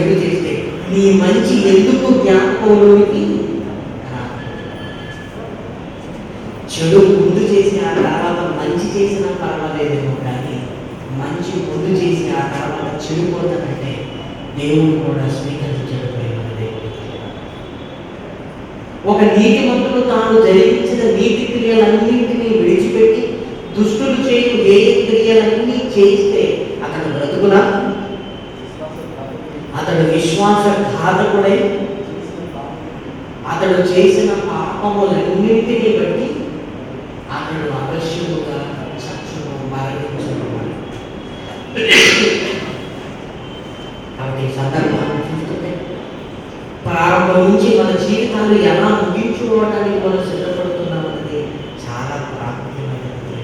చెడు చేస్తే నీ మంచి ఎందుకు జ్ఞాపకంలోనికి చెడు ముందు చేసి ఆ తర్వాత మంచి చేసినా పర్వాలేదేమో, కానీ మంచి ముందు చేసి ఆ తర్వాత చెడిపోతానంటే దేవుడు కూడా స్వీకరించడం ఒక నీతిమంతుడు తాను జరిగించిన నీతి క్రియలన్నింటినీ విడిచిపెట్టి దుష్టులు చేయు ఏ క్రియలన్నీ చేస్తే అతడు బ్రతుకునా? అతడు విశ్వాసఘాతకుడై అతడు చేసిన పాపములన్నింటినీ బట్టి అతడు అవశ్యముగా చచ్చును, మరణించును. కాబట్టి ఈ సందర్భాన్ని చూస్తుంటే ప్రారంభం నుంచి మన జీవితాలు ఎలా ముగించుకోవడానికి మనం సిద్ధపడుతున్నాం అనేది చాలా ప్రాముఖ్యమైనది.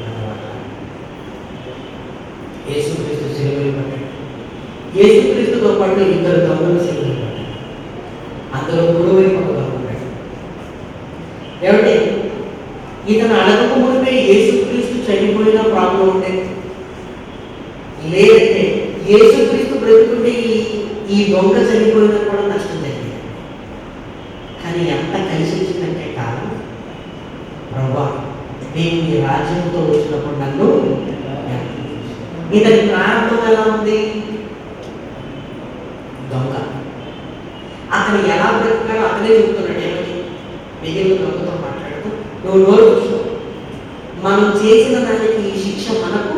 యేసుక్రీస్తు సిలువలో పడ్డాడు. యేసుక్రీస్తుతో పాటు ఇద్దరు దొంగలు సిలువలో పడ్డారు. అందులో కుడివైపు ఒక దొంగ ఉన్నాడు. ఏమంటే ఇతను అడగకముందే యేసుక్రీస్తు చనిపోయిన ప్రాబ్లం ఉండేది, లేదంటే యేసుక్రీస్తు బ్రతుకుంటే ఈ దొంగ చనిపోయినా కూడా నష్టం జరిగింది. కానీ ఎంత కలిసి వచ్చిందంటే కాలం, ప్రభా నేను నీ రాజ్యంతో వచ్చినప్పుడు నన్ను ఇతని ప్రారంభం ఎలా ఉంది? దొంగ. అతను ఎలా బ్రతికాడో అతనే చెప్తున్నాడు. ఏమని? మిగిలిన దొంగతో మాట్లాడుతూ, నువ్వు నోరు చూసుకో, మనం చేసిన దానికి ఈ శిక్ష మనకు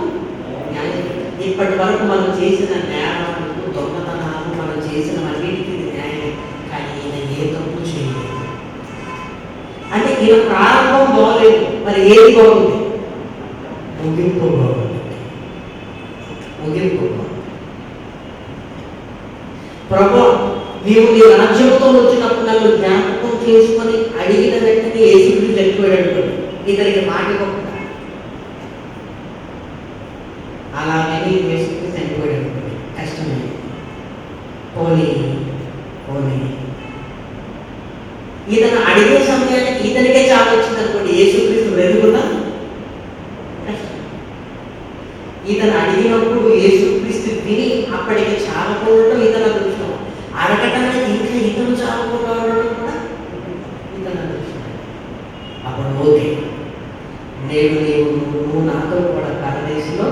న్యాయం. ఇప్పటి వరకు మనం చేసిన నేరాలకు, దొంగతనాలు, మనం చేసిన అన్నిటికీ న్యాయం. కానీ ఈయన ఏ తప్పు చేయలేదు. అంటే ఈయన ప్రారంభం బాగోలేదు, మరి ఏది బాగుంది? ముగింపు బాగుంది. ముగింపు బాగుంది. ప్రభా నీవు నీ రాజ్యంతో వచ్చినప్పుడు నన్ను జ్ఞాపకం చేసుకొని అడిగిన వెంటనే యేసుక్రీస్తు చనిపోయాడు అనుకోండి, ఇతనికి మాట ఇవ్వకుండా అలాగని యేసుక్రీస్తు చనిపోయాడు అనుకోండి, కష్టమే. పోనీ ఇతను అడిగే సమయానికి ఇతనికే చావు వచ్చింది అనుకోండి, యేసుక్రీస్తు బ్రతుకున్నా కష్టం. ఇతను అడిగినప్పుడు యేసుక్రీస్తు విని అప్పటికి చావకపోవడం ఇతను అదృష్టం. అడగటానికి ఇంకా ఇతను చావకపోవడం కూడా ఇతను అదృష్టం. అప్పుడు ఓకే, నువ్వు నాతో కూడా పరదేశంలో.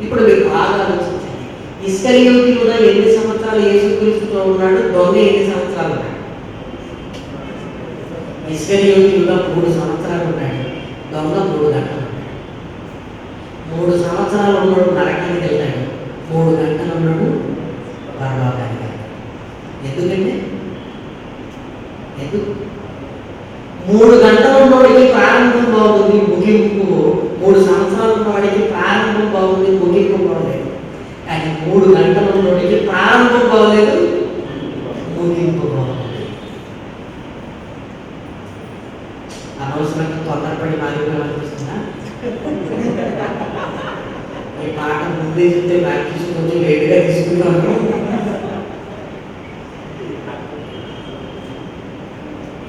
ఇప్పుడు మీరు బాగా ఆలోచించండి. ఇస్కరియోతు యూదా ఎన్ని సంవత్సరాలు యేసుక్రీస్తుతో ఉన్నాడు? దొంగ ఎన్ని సంవత్సరాలు ఉన్నాడు? ఇస్కరియోతు యూదా 3 సంవత్సరాలు ఉన్నాడు, దొంగ 3 గంటలు ఉన్నాడు. 3 సంవత్సరాలు ఉన్నాడు నరకానికి వెళ్తాడు, 3 గంటలు ఉన్నాడు పరలోకానికి వెళ్తాడు. ఎందుకంటే 3 గంటలు ఉన్నవాడికి ప్రారంభం బాగుంది, ముగింపు. 3 సంవత్సరాలు ఉన్నవాడికి ప్రారంభం బాగుంది, ముగింపు బాగలేదు. కానీ 3 గంటలు ఉన్నవాడికి ప్రారంభం బాగలేదు, ముగింపు బాగుంది. అనవసరంగా తొందరపడి మారిపోవాలనిపిస్తుందా? ఈ పాట ముందే చెప్తే ప్రాక్టీస్ కొంచెం లేట్గా తీసుకున్నాను.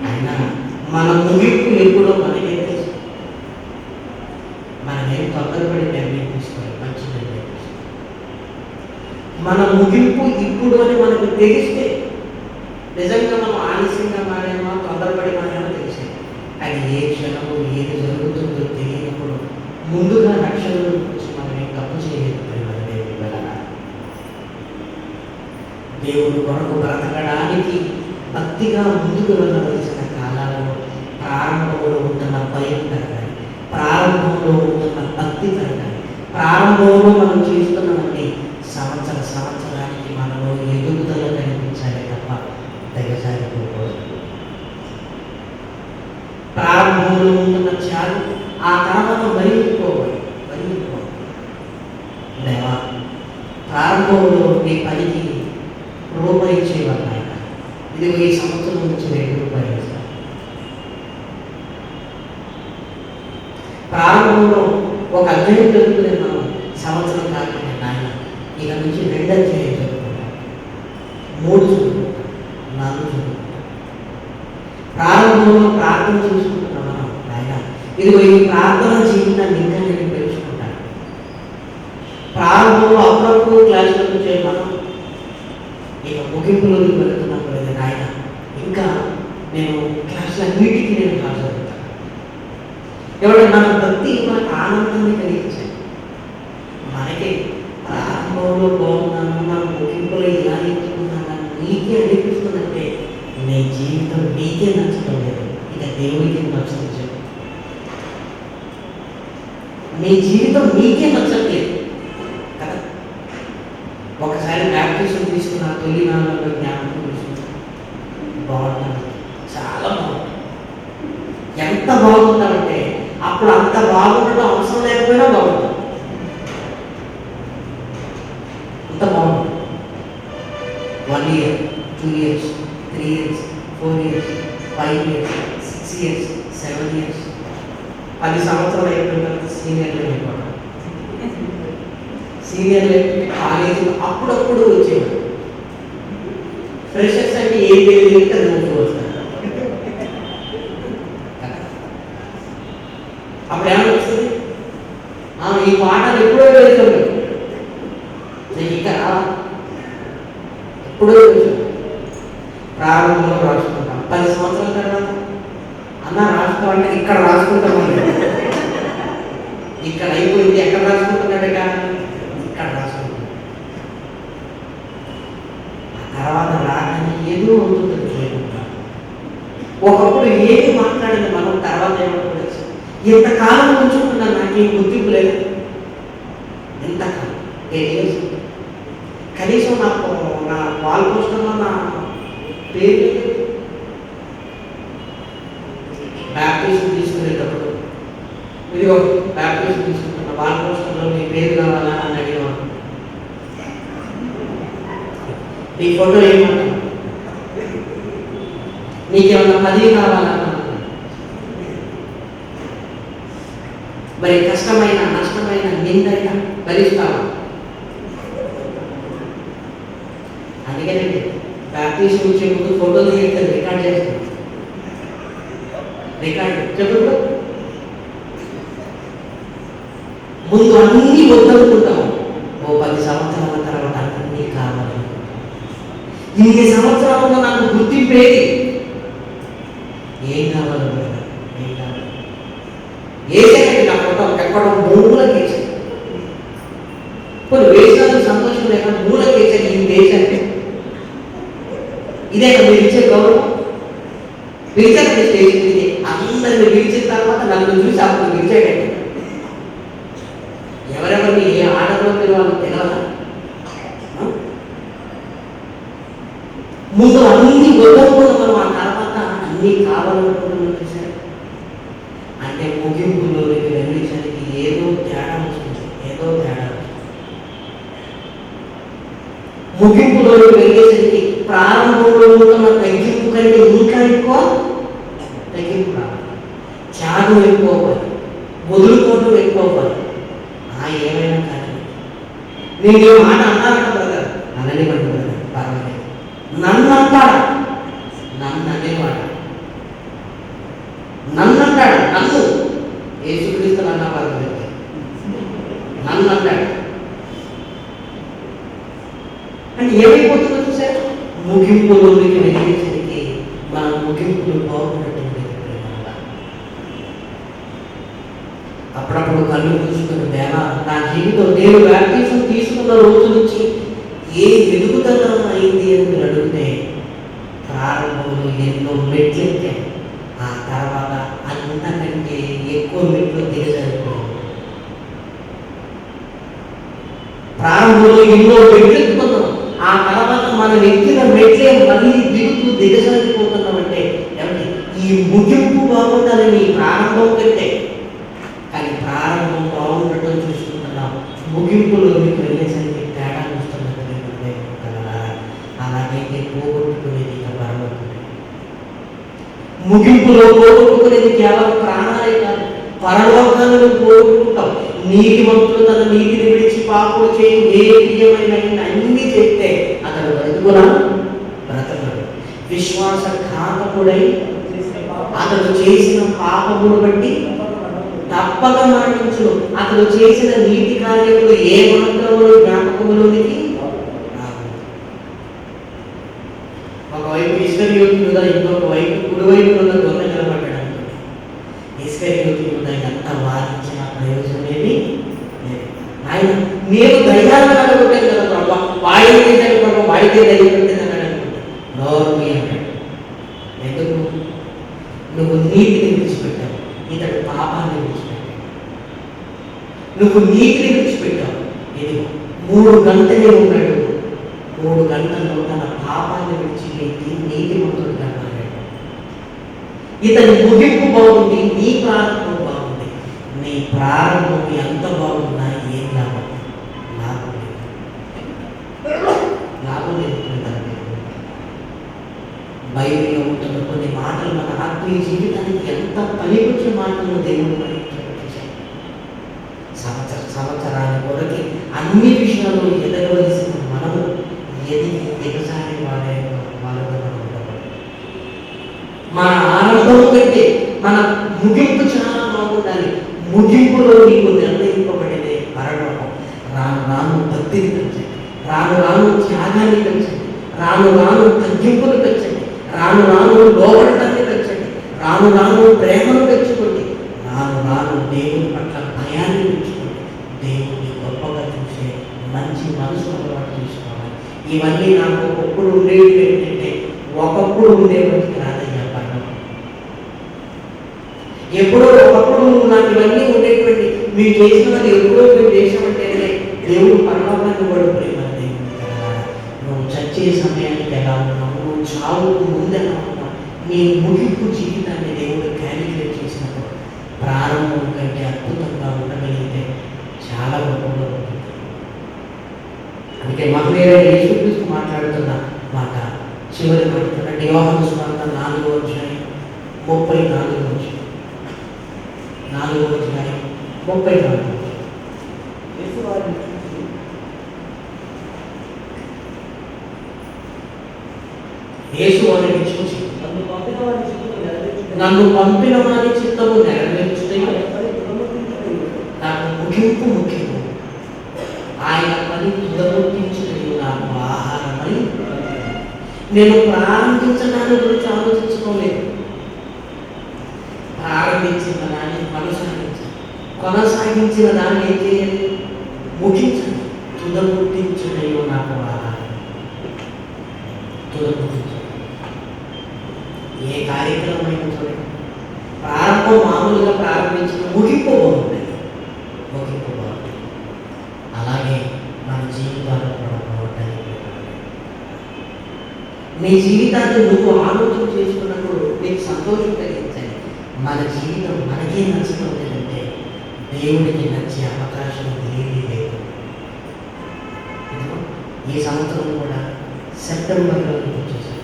అయినా మన ముగింపు ఎప్పుడో మనకే తెలుసు. మనమేం తొందరపడి నిర్ణయం తీసుకోవాలి, మంచి నిర్ణయం తీసుకోవాలి. మన ముగింపు ఇప్పుడు అని మనకు తెలిస్తే నిజంగా మనం ఆలస్యంగా మారేమో, తొందరపడి మారేమో తెలిసే. కానీ ఏ క్షణము ఏది జరుగుతుందో తెలియనప్పుడు ముందుగా రక్షణ గురించి మనం ఏం తప్పు చేయలేదు. దేవుడు కొరకు బ్రతకడానికి భక్తిగా ముందుకు వెళ్ళవలసిన కాలాలలో ప్రారంభంలో ఉంటున్న భయం పెరగాలి, ప్రారంభంలో ఉంటున్న భక్తి పెరగాలి. ప్రారంభంలో మనం చేస్తున్నవన్నీ సంవత్సరానికి మనలో ఎదుగుదల కనిపించాలి తప్ప తెగసారిపోకూడదు. ప్రారంభంలో ఉంటున్న చాలు, ఆ తర్వాత మరిగిపోవాలి. దేవా, ప్రారంభంలో నీ పనికి రూపాయి ఇచ్చేవాళ్ళు ఆయన, ఇది ఈ సంవత్సరం నుంచి 2 రూపాయలు ఇస్తారు. ప్రారంభంలో ఒక అధ్యాయం జరుగుతుంది, మనం సంవత్సరం కాకుండా నాయన ఇక నుంచి 2 అధ్యాయాలు చదువుకుంటాం, 3 చదువుకుంటాం, 4 చదువుకుంటాం. ప్రారంభంలో ప్రార్థన చేసుకుంటున్నాం మనం, నాయన ఇదిగో ఈ ప్రార్థన జీవితాన్ని ఇంకా నేను పెంచుకుంటాను. ప్రారంభంలో అప్పుడప్పుడు క్లాసులకు వచ్చే మనం ముగింపులోకి వెళుతున్నప్పుడు ఆయన ఇంకా నేను క్లాసులన్నిటికీ నేను హాజరవుతాను. ఎవరైనా మన భక్తి మనకు ఆనందాన్ని కలిగించాలి. మనకి ప్రారంభంలో బాగున్నాను, నా ముగింపులో ఇలా ఎంచుకున్నాను నీకే అనిపిస్తుందంటే నీ జీవితం నీకే నచ్చడం లేదు, ఇక దేవుడికి నచ్చుతుంది. చెప్పు, నీ జీవితం నీకే నచ్చట్లేదు కదా. ఒకసారి బ్యాప్టిజం తీసుకున్న తొలి నాలుగు జ్ఞాపకం తీసుకుంటాను. బాగుంటుంది, చాలా బాగుంటుంది. ఎంత బాగుంటామంటే అప్పుడు అంత బాగుండడం అవసరం లేకపోయినా బాగుంటుంది. అంత బాగుంటుంది. 1 year, 2 years, 3 years, 4 years, 5 years, 6 years, 7 years, 10 సంవత్సరాలు అయిపోయిన తర్వాత సీనియర్లు అయిపోవడం. సీనియర్లు అయిపోయి కాలేజీలో అప్పుడప్పుడు వచ్చేవాడు. ఫ్రెషర్స్ అంటే ఏం తెలియదు అది ముందు వస్తారు. అప్పుడు ఏమనిపిస్తుంది, ఈ పాటలు ఎప్పుడో వెళ్తాడు, ఇంకా ఎప్పుడో వెళ్తాడు. ప్రారంభంలో రాసుకుంటాం, 10 సంవత్సరాల తర్వాత అన్న రాసుకోవాలంటే ఇక్కడ రాసుకుంటామని, ఇక్కడ అయిపోయింది, ఎక్కడ రాసుకుంటున్నాడే కానీ ఇక్కడ రాసుకుంటాం. తర్వాత రాగానే ఏదో ఉంటుంది. ఒకప్పుడు ఏమి మాట్లాడింది మనం, తర్వాత ఏమనుకోవచ్చు, ఎంతకాలం ఉంచుకున్నాను నాకేం గుర్తింపు లేదు. ఎంతకాలం కనీసం నా వాల్ పోస్టర్లో నా పేరు బ్యాప్టిజం తీసుకునేటప్పుడు, ఇదిగో బ్యాప్టిజం తీసుకుంటున్నా, వాల్ పోస్టర్లో నీ పేరు కావాలా అని అడిగేవాడు. నీ ఫోటో ఏమన్నా, నీకేమన్నా పదవి కావాలా, మరి కష్టమైన నష్టమైన నిందైనా భరిస్తావా? అందుకేనండి బ్యాప్టిజం వచ్చే ముందు ఫోటో తీయలేదు, రికార్డ్ చేస్తాను. రికార్డ్ చెప్పు, ముందు అన్నీ వద్దనుకుంటాము, 10 సంవత్సరాల తర్వాత అన్నీ కావాలి. ఇన్ని సంవత్సరాలలో నాకు గుర్తింపేది ఏం కావాలి, ఏం కావాలి, ఏసండి నా ఫోటో ఎక్కడో మూలకేసి, కొన్ని వేసాలు సంతోషం లేక మూలకేసాను. ఈ దేశాన్ని ఇదే మీరు ఇచ్చే గౌరవం, పిలిచారండి స్టేజ్ మీద, అందరిని పిలిచిన తర్వాత నన్ను చూసి అప్పుడు పిలిచాడండి. ఎవరెవరిని ఏ ఆటలో పిలవాలో తెలియదా? ముందు అన్ని వద్దనుకున్న మనం ఆ తర్వాత అన్ని కావాలనుకుంటున్నాం. చూసారు అంటే ముగింపులోకి వెళ్ళేసరికి ఏదో తేడా వస్తుంది, ఏదో తేడా వస్తుంది. ముగింపులోకి వెళ్ళేసరికి ప్రారంభంలో ఉన్న తగ్గింపు కంటే ఇంకా ఎక్కువ తగ్గింపు రావాలి, త్యాగం ఎక్కువ అవ్వాలి, వదులుకోవడం ఎక్కువ అవ్వాలి. ఏమైనా కానీ నేను ఈ మాట అన్నాను బ్రదర్, అనని బ్రదర్ పర్వాలేదు, నన్ను అంటాడు, నన్ను అనేవాడు, నన్ను అంటాడు, నన్ను యేసుక్రీస్తు అన్నా పర్వాలేదు, నన్ను అంటాడు అంటే ఏమైపోతుందో చూసారు. ముగింపులోనికి వెళ్ళేసరికి మన ముగింపులు బాగున్నట్టు అప్పుడప్పుడు కళ్ళు చూసుకుని వేళ నా జీవితం నేను బ్యాప్టిజం తీసుకున్న రోజు నుంచి ఏ ఎదుగుదల అయింది అని మీరు అడిగితే ప్రారంభంలో ఎన్నో మెట్లు ఎక్కాను, ఆ తర్వాత అంతకంటే ఎక్కువ మెట్లు దిగజారిపోయాను. ప్రారంభంలో ఎన్నో మెట్లు ఎక్కుతున్నాం, ఆ తర్వాత మనం ఎక్కిన మెట్లే మళ్ళీ దిగుతూ దిగజారిపోతున్నామంటే ఏమంటే ఈ ముగింపు బాగుండాలని ఈ ప్రారంభం కంటే, కానీ ప్రారంభం బాగుండటం చూసుకుంటున్నాం, ముగింపులో మీకు వెళ్ళేసరికి తేడా వస్తున్నది. అలాగైతే పోగొట్టుకునేది ఇక పరలోకమే. ముగింపులో పోగొట్టుకునేది కేవలం ప్రాణాలే కాదు, పరలోకాలను పోగొట్టుకుంటాం. నీతిమంతులు తన నీతిని విడిచి పాపం చేయి ఏ ప్రియమైన అన్ని చెప్తే అతను బ్రతుకునా బ్రతకడు. విశ్వాసఘాతకుడై అతను చేసిన పాపమును బట్టి తప్పక మరణించును. అతను చేసిన నీతి కార్యములు ఏ మాత్రములు జ్ఞాపకములోనికి ఒకవైపు ఇస్కరియోతు యూద, ఇంకొక వైపు కుడివైపు ఉన్న దొంగ నిలబడ్డాడు అనుకోండి. ఇస్కరియోతు యూద ఎంత వాదించిన ప్రయోజనం ఏమి లేదు. ఆయన నేను ధైర్యాన్ని కలగొట్టాను కదా ప్రభా, వాడికి చేశాను ప్రభా, వాడికే ధైర్యం పెట్టేది అన్నాడు అనుకుంటా. నోరు అన్నాడు. ఎందుకు? నువ్వు నీతిని విడిచిపెట్టావు, ఇతడు పాపాన్ని విడిచిపెట్టావు. నువ్వు నీతిని విడిచిపెట్టావు, ఇది 3 గంటలే ఉన్నాడు. 3 గంటల్లో తన పాపాన్ని విడిచిపెట్టి నీతిమంతుడుగా మారాడు. ఇతని ముగింపు బాగుంది, నీ ప్రారంభం బాగుంది. నీ ప్రారంభం ఎంత బాగున్నా ఏం లాభం? లాభం లేదు, లాభం లేదు. బైబిల్లో ఉంటున్న కొన్ని మాటలు మన ఆత్మీయ జీవితానికి ఎంత పనికొచ్చే మాటలను దేవుడు పరీక్షించాడు. సంవత్సరాల కొరకి అన్ని విషయాల్లో ఎదగవలసిన మనము ఎదిగి దిగజారి వాళ్ళగా ఉండకూడదు. మన ఆరంభం కంటే మన ముగింపు చాలా బాగుండాలి. ముగింపులో నీకు నిర్ణయింపబడినే పరలోకం. రాను రాను భక్తిని పెంచండి, రాను రాను త్యాగాన్ని పెంచండి, రాను రాను తగ్గింపులు పెంచండి, రాను రాను లోబడటాన్ని పెంచండి, రాను రాను ప్రేమను పెంచుకోండి, రాను రాను దేవుని పట్ల భయాన్ని పెంచుకోండి. దేవుని గొప్పగా చూసే మంచి మనసు అలవాటు చేసుకోవాలి. ఇవన్నీ నాకు ఒకప్పుడు ఉండేవి ఏంటంటే, ఒకప్పుడు ఉండేవాడికి రాదయ్యా పర్వం. ఎప్పుడో ఒకప్పుడు నాకు ఇవన్నీ ఉండేటువంటి మీరు చేసినది ఎప్పుడో మీరు చేసామంటేనే దేవుడు పరలోకాన్ని కూడా ప్రేమ. నువ్వు చచ్చే సమయానికి ఎలా ఉన్నావు, నువ్వు చావుకు ముందు ఎలా ఉన్నావు, నీ ముగింపు జీవితాన్ని దేవుడు క్యాలిక్యులేట్ చేసినప్పుడు ప్రారంభం కంటే అద్భుతంగా ఉండగలిగితే చాలా గొప్పగా ఉంటుంది. అందుకే మహనీయుడైన యేసుక్రీస్తు మాట్లాడుతున్న మాట చివరి మాట్లాడండి. యోహాను సువార్త 4వ అధ్యాయం 34వ వచనం. 4వ అధ్యాయం 34వ వచనం. యేసు వారిని చూసి నన్ను పంపిన వారి చిత్తము నెరవేర్చుటే నాకు ముగింపు ముఖ్యము, ఆయన పని తుదముట్టించుటయు నాకు ఆహారమై. నేను ప్రారంభించడాన్ని గురించి ఆలోచించుకోలేదు. ప్రారంభించిన దాన్ని కొనసాగించిన దాన్ని ఏం చేయాలి? ముగించండి. తుదముట్టించుటయు నాకు ఆహారం. తుదముట్టించు ఏ కార్యక్రమం అయినా చూడండి, ప్రారంభం మామూలుగా ప్రారంభించిన ముగింపు బాగుంటుంది, ముగింపు బాగుంటుంది. అలాగే మన జీవితాలు కూడా బాగుంటాయి. నీ జీవితాన్ని నువ్వు ఆలోచన చేసుకున్నప్పుడు నీకు సంతోషం కలిగించాలి. మన జీవితం మనకే నచ్చడం లేదంటే దేవుడికి నచ్చే అవకాశం ఏమీ లేదు. ఈ సంవత్సరం కూడా సెప్టెంబర్లో వచ్చేసాం,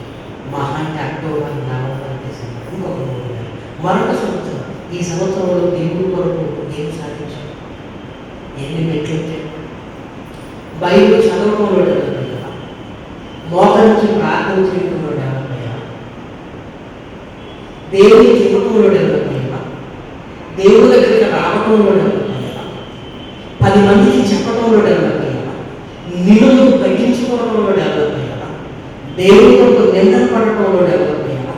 మహా అంటే అక్టోబర్, నవంబర్, డిసెంబర్, ఇంకొక 3 నెలలు మరొక సంవత్సరం. ఈ సంవత్సరంలో దేవుడి కొరకు ఏం సాధించాం? ఎన్ని మెట్లు ఎక్కాం? బైబిల్ చదవడంలో డెవలప్ అయ్యా, మోకరించి ప్రార్థన చేయడంలో డెవలప్ అయ్యా, దేవుని చెప్పడంలో డెవలప్ అయ్యా, దేవుని దగ్గరికి రావడంలో డెవలప్ అయ్యా, 10 మందికి చెప్పడంలో డెవలప్ అయ్యా, నిన్ను తగ్గించుకోవడంలో డెవలప్ అయ్యా, దేవుని కొరకు నిందన పడటంలో డెవలప్ అయ్యా.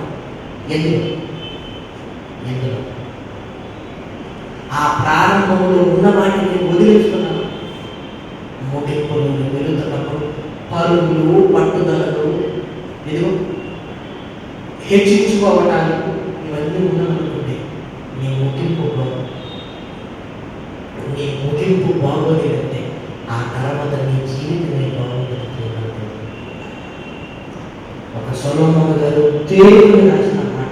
ఎందుకు? ఆ ప్రారంభంలో ఉన్న వాటిని వదిలేస్తున్నాను. ముగింపులు వెళుతున్నప్పుడు పరుగులు, పట్టుదలలు, ఇదిగో హెచ్చించుకోవటానికి ఇవన్నీ ఉన్నామనుకోండి, నీ ముగింపు బాగోలేదంటే ఆ తర్వాత నీ జీవితమే బాగోలేదు. ఒక సొలొమోను గారు దేవుడిని రాసిన మాట,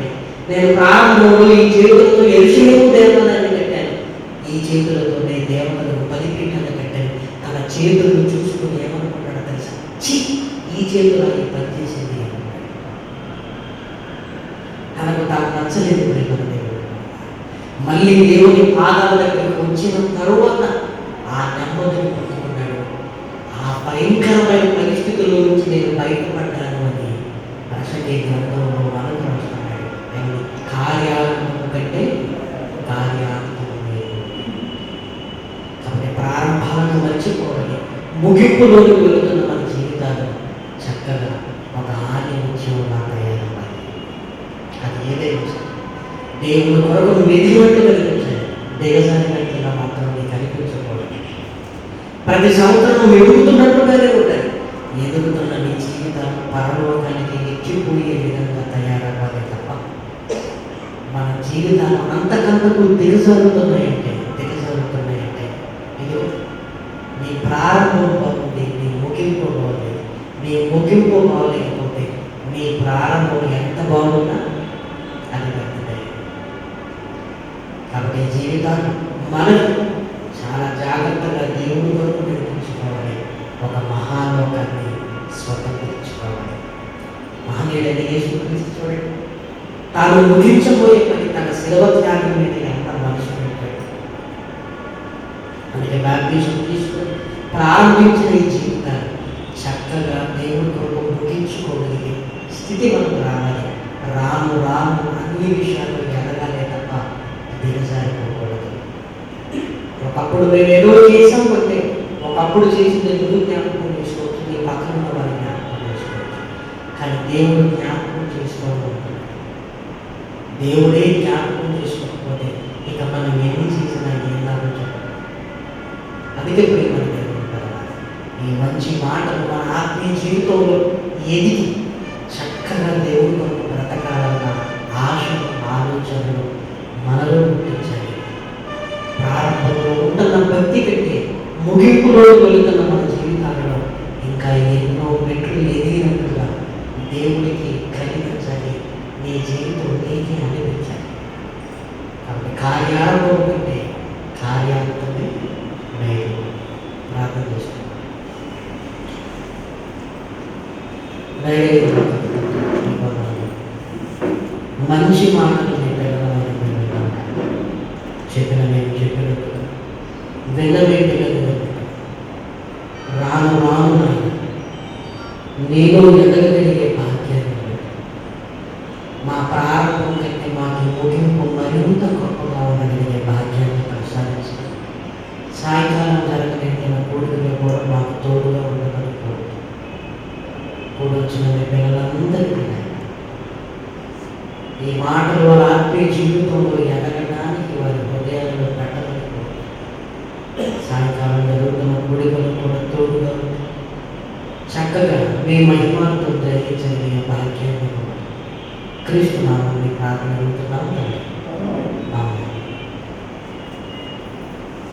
నేను ప్రారంభంలో ఈ చేతులతో యెరూషలేము దేవాలయాన్ని కట్టాను, ఈ చేతులతో నేను దేవతలకు బలిపీఠాన్ని కట్టాను. తన చేతులను చూసుకుని ఏమనుకుంటాడో తెలుసా? ఛీ, ఈ చేతులు ఈ పని చేసింది. తనకు తాను నచ్చలేదు ప్రేమ దేవుడు. మళ్ళీ దేవుని పాదాల దగ్గరకు వచ్చిన తరువాత ఆ నెమ్మదిని పట్టుకున్నాడు. ఆ భయంకరమైన పరిస్థితుల్లో నుంచి నేను బయటపడ్డాను అని రక్షకే గ్రంథంలో మనకు రాస్తున్నాడు. కార్యారంభం కంటే కార్యారంభం లేదు. కాబట్టి ప్రారంభాలను మర్చిపోవాలి. ముగింపులోకి వెళుతున్న మన జీవితాలు చక్కగా ఒక ఆదిముత్యంలా తయారవ్వాలి. అది ఏదైనా సరే దేవుని కొరకు నువ్వు ఎదిగినట్టు కనిపించాలి, దిగజారినట్లుగా మాత్రం నీకు కనిపించకూడదు. ప్రతి సంవత్సరం నువ్వు ఎదుగుతున్నట్టుగానే ఉండాలి. ఎదుగుతున్న నీ జీవితం పరలోకానికి ఎక్కిపోయే విధంగా తయారవ్వాలి తప్ప మన జీవితాలు అంతకంతకు దిగజారుతున్నాయంటే ఇది నీ ప్రారంభం బాగుంది, నీ ముగింపు బాగుంది. నీ ముగింపు బాగలేకపోతే నీ ప్రారంభం ఎంత బాగున్నా అది వ్యర్థమే. కాబట్టి జీవితాన్ని మనం చాలా జాగ్రత్తగా దేవుని వరకు నిర్మించుకోవాలి. ఒక మహాలోకాన్ని స్వతంత్రించుకోవాలి. మహనీయుడైన యేసుక్రీస్తు చూడండి, తాను ముగించబోయే పని తన శిలువ త్యాగం మీద ఎంత మనసు పెట్టాడు. అందుకే బాప్టిజం తీసుకొని ప్రారంభించిన ఈ జీవితాన్ని చక్కగా దేవుని కొరకు ముగించుకోగలిగే స్థితి మనకు రావాలి. రాను రాను అన్ని విషయాలు ఎదగాలే తప్ప దిగజారిపోకూడదు. ఒకప్పుడు మేము ఏదో చేసాం అంటే ఒకప్పుడు చేసింది నువ్వు జ్ఞాపకం చేసుకోవచ్చు, నీ పక్కన ఉన్న వారి జ్ఞాపకం చేసుకోవచ్చు. కానీ దేవుడు జ్ఞాపకం చేసుకోవాలి. దేవుడే జ్ఞాపకం చేసుకోకపోతే ఇక మనం ఎన్ని చేసినా ఏం లాభం చెప్పాలి. అందుకే ప్రియమైన దేవుని పిల్లలారా, ఈ మంచి మాటలు మన ఆత్మీయ జీవితంలో ఎదిగి చక్కగా దేవుడి కొరకు బ్రతకాలన్న ఆశలు ఆలోచనలు మనలో పుట్టించాలి. ప్రారంభంలో ఉంటున్న భక్తి కంటే ముగింపులో వెళుతున్న మన జీవితాలలో ఇంకా ఎన్నో మెట్లు ఎదిగినట్టుగా దేవుడికి కలిగించాలి. నీ జీవితం నీకే అనిపించాలి. కాబట్టి కార్యారంభం కంటే కార్యాంతమే మేలు. ప్రార్థన చేస్తున్నాను. మంచి మాటలు చెప్పిన మేము చెప్పినట్టు విన్నవేంటిగా రాను రాను నేను ఎదగగలిగే భాగ్యాన్ని మా ప్రారంభం కంటే మాకు ముగింపు మరింత గొప్పగా ఉండగలిగే భాగ్యాన్ని ప్రసాదించాలి. సాయంకాలం జరగలేని కూడికలో కూడా మాకు తోడుగా ఉండగలను కూడొచ్చిన మీ పిల్లలందరికీ ఈ మాటలు వారి ఆత్మీయ జీవితంలో ఎదగడానికి వారి హృదయాలలో పెట్టడానికి సాయంకాలం జరుగుతున్న కూడికలు కూడా తోడుగా చక్కగా మీ మహిమాలతో జరిగించగలిగే భాగ్యాన్ని క్రీస్తు నామమున ప్రార్థన అడుగుతున్నాము.